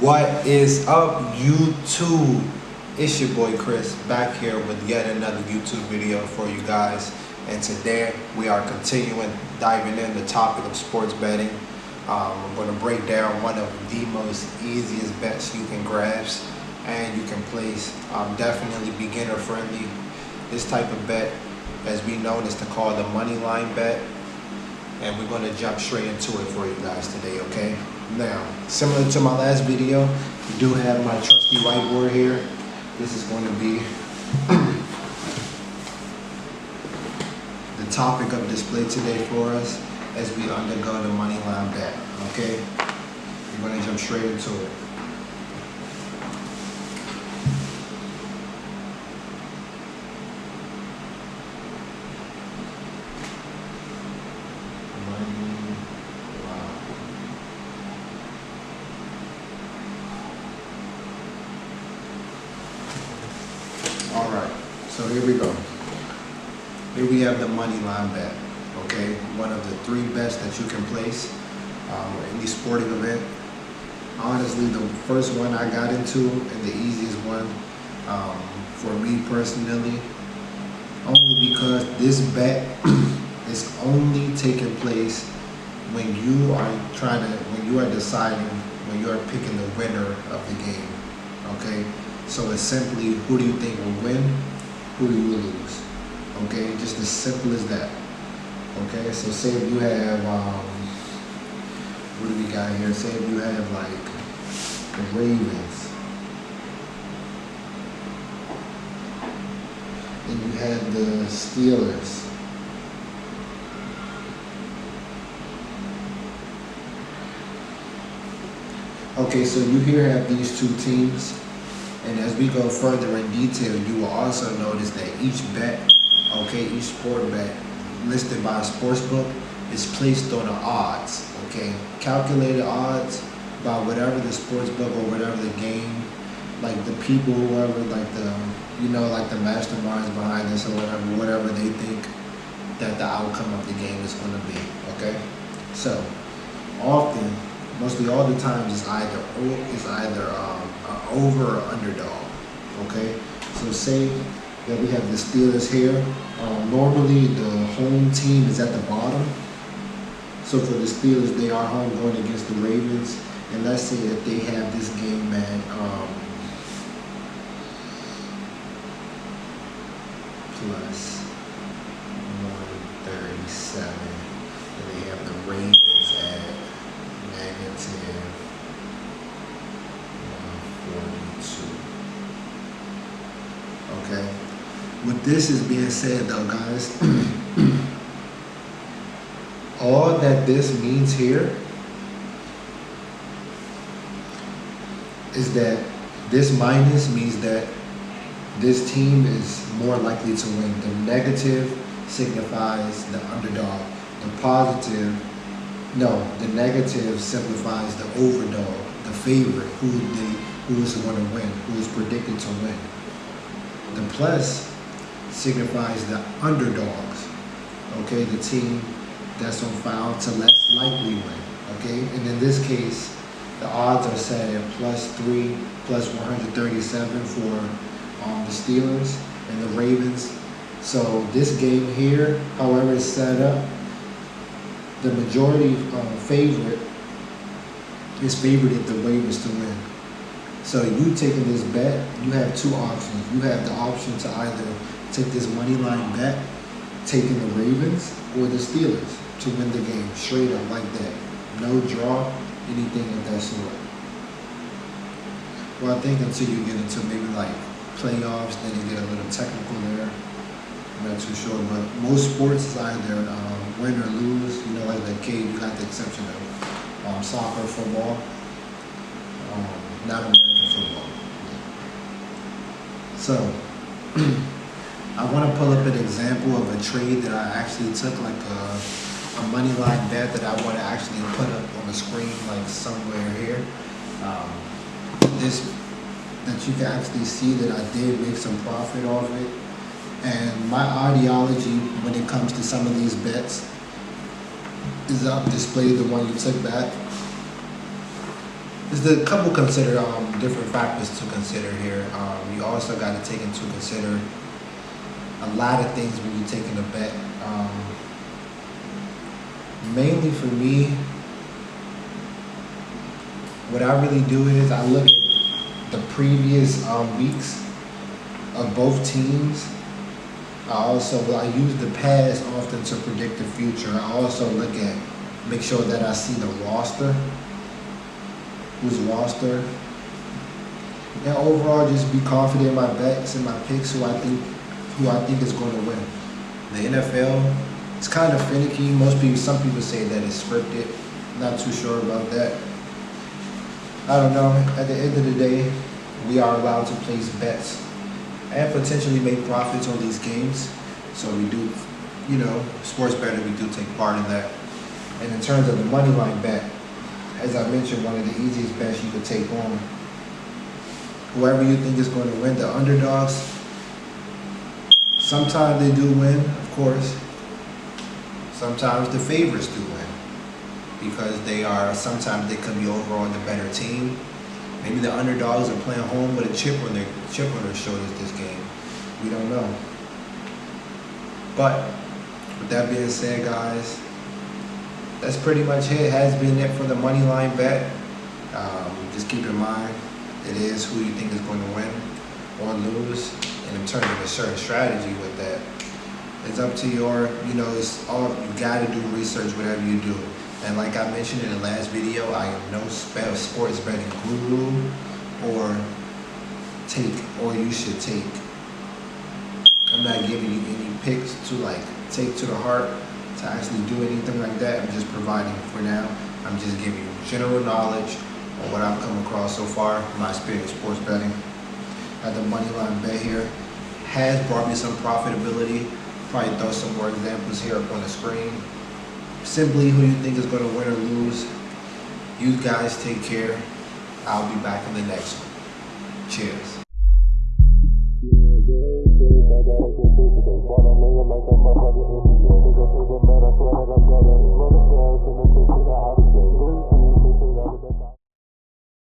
What is up, YouTube? It's your boy Chris back here with yet another YouTube video for you guys. And today we are continuing diving in the topic of sports betting. We're going to break down one of the most easiest bets you can grasp and you can place. Definitely beginner friendly. This type of bet, as we know, is to call the money line bet. And we're going to jump straight into it for you guys today, okay? Now, similar to my last video, we do have my trusty whiteboard here. This is going to be the topic of display today for us as we undergo the money line bet, okay? We're going to jump straight into it. Alright, so here we go. Here we have the money line bet, okay? One of the three bets that you can place in any sporting event. Honestly, the first one I got into and the easiest one for me personally, only because this bet is only taking place when you are deciding, when you are picking the winner of the game, okay? So it's simply, who do you think will win? Who do you lose? Okay, just as simple as that. Okay, so say if you have, what do we got here? Say if you have like the Ravens, and you had the Steelers. Okay, so you here have these two teams. And as we go further in detail, you will also notice that each bet, okay, each sport bet listed by a sports book is placed on the odds, okay? Calculated odds by whatever the sports book or whatever the game, like the people, whoever, like the, like the masterminds behind this or whatever they think that the outcome of the game is going to be, okay? So, often, mostly all the times, it's either over or underdog, okay? So say that we have the Steelers here. Normally the home team is at the bottom. So for the Steelers, they are home going against the Ravens. And let's say that they have this game at plus 137. And they have the Ravens at negative 142. Okay. With this is being said though, guys, all that this means here is that this minus means that this team is more likely to win. The negative signifies the underdog. The negative signifies the overdog, the favorite, who is going to win, who is predicted to win. The plus signifies the underdogs, okay, the team that's on file to less likely win, okay? And in this case, the odds are set at +3, plus 137 for the Steelers and the Ravens. So this game here, however it's set up, the majority favorite is favored if the Ravens to win. So you taking this bet, you have two options. You have the option to either take this money line bet, taking the Ravens or the Steelers to win the game, straight up like that. No draw, anything of that sort. Well, I think until you get into maybe like playoffs, then you get a little technical there. I'm not too sure, but most sports is either win or lose. Like the cage, you got the exception of soccer, football, not American football. So, I want to pull up an example of a trade that I actually took, like a money line bet that I want to actually put up on the screen, like somewhere here. This that you can actually see that I did make some profit off it. And my ideology when it comes to some of these bets is I'll display the one you took back. there's a couple different factors to consider here. You also got to take into consider a lot of things when you're taking a bet. Mainly for me, what I really do is I look at the previous weeks of both teams. I use the past often to predict the future. I also make sure that I see the roster, who's roster, and overall just be confident in my bets and my picks, who I think is going to win. The NFL, it's kind of finicky. Some people say that it's scripted. Not too sure about that. I don't know. At the end of the day, we are allowed to place bets and potentially make profits on these games. So we do, sports betting, we do take part in that. And in terms of the money line bet, as I mentioned, one of the easiest bets you could take on. Whoever you think is going to win, the underdogs, sometimes they do win, of course. Sometimes the favorites do win because sometimes they can be overall the better team. Maybe the underdogs are playing home with a chip on their shoulders this game. We don't know. But with that being said, guys, that's pretty much it. Has been it for the money line bet. Just keep in mind, it is who you think is going to win or lose. And in terms of a certain strategy with that, it's up to it's all, you gotta do research whatever you do. And like I mentioned in the last video, I am no sports betting guru or you should take. I'm not giving you any picks to take to the heart to actually do anything like that. I'm just providing for now. I'm just giving you general knowledge on what I've come across so far, my experience sports betting. The money line bet here has brought me some profitability. Probably throw some more examples here up on the screen. Simply who you think is going to win or lose. You guys take care. I'll be back in the next one. Cheers.